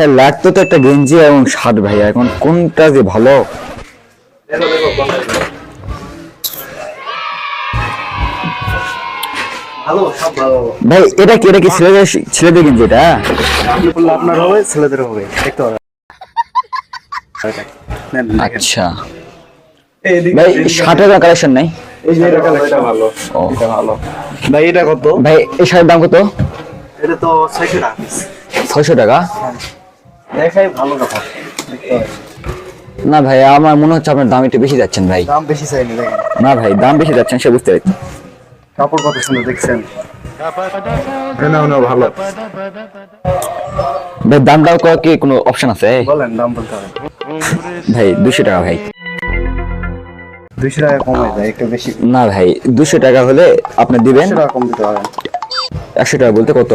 ভাই লাগতো তো একটা গেঞ্জি এবং শার্ট ভাই, এখন কোনটা যে ভালো। ভাই এটা কি ছেলেদের গেঞ্জি এটা? আপনার হবে ছেলেদের হবে দেখতে হবে। আচ্ছা ভাই শার্টের কালেকশন নাই? এই যে এটা কালেকশন ভালো, ও এটা ভালো ভাই। এটা কত ভাই এই শার্টের দাম কত? এটা তো 600 টাকা। 600 টাকা? দেখাই ভালো কথা দেখতে হবে। না ভাই আমার মনে হচ্ছে আপনার দাম একটু বেশি যাচ্ছেন ভাই। দাম বেশি চাইনি দেখেন, না ভাই দাম বেশি যাচ্ছেন সে বুঝতে পারছি। কাপড় কত সুন্দর দেখছেন, না ভালো। ভাই দাম দাম করার কি কোনো অপশন আছে? বলেন দাম বলতে হবে। ভাই 200 টাকা ভাই। 200 টাকা কমাই যায় একটু বেশি। না ভাই 200 টাকা হলে আপনি দিবেন। 100 টাকা কম দিতে পারেন। 100 টাকা বলতে কত?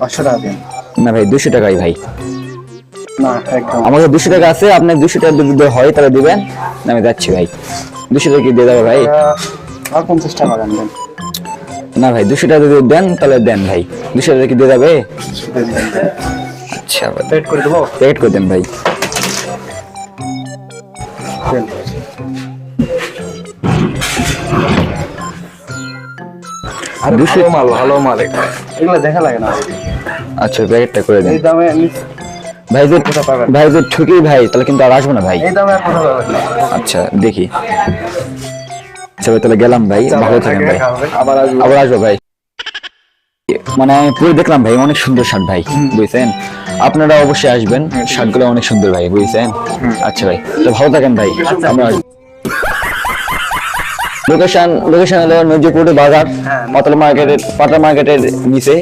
500 টাকা দিন। না ভাই 200 টাকাই ভাই। না একদম আমাকে 200 টাকা আছে, আপনি 200 টাকা যদি হয় তাহলে দিবেন, না আমি যাচ্ছি ভাই। 200 টাকা কি দিয়ে যাবে ভাই? আর 50 টাকা দেন দেন। না ভাই 200 টাকা যদি দেন তাহলে দেন ভাই। 200 টাকা কি দিয়ে যাবে? সেটা দিবেন। আচ্ছা ভাই পেড করে দেবো। পেড করে দেন ভাই। দেন। আর 200 ভালো মাল এগুলো দেখা লাগে না। আচ্ছা প্যাকেটটা করে দেন এই দামে ভাই। যে কোথা পাবেন? ভাই যে ঠকি ভাই তাহলে কিন্তু আর আসবো না ভাই। এই দামে আর কোথাও পাবেন না। আচ্ছা দেখি। আচ্ছা ভাই তাহলে গেলাম ভাই, ভালো থাকেন ভাই। আবার আসবো। আবার আসবো ভাই। মানে আমি পুরো দেখলাম ভাই, অনেক সুন্দর শার্ট ভাই, বুঝছেন? আপনারা অবশ্যই আসবেন, শার্টগুলো অনেক সুন্দর ভাই, বুঝছেন? আচ্ছা ভাই তো ভালো থাকেন ভাই। আমরা লোকেশন হলো নজিরপুর বাজার, পাতাল মার্কেটের নিচে।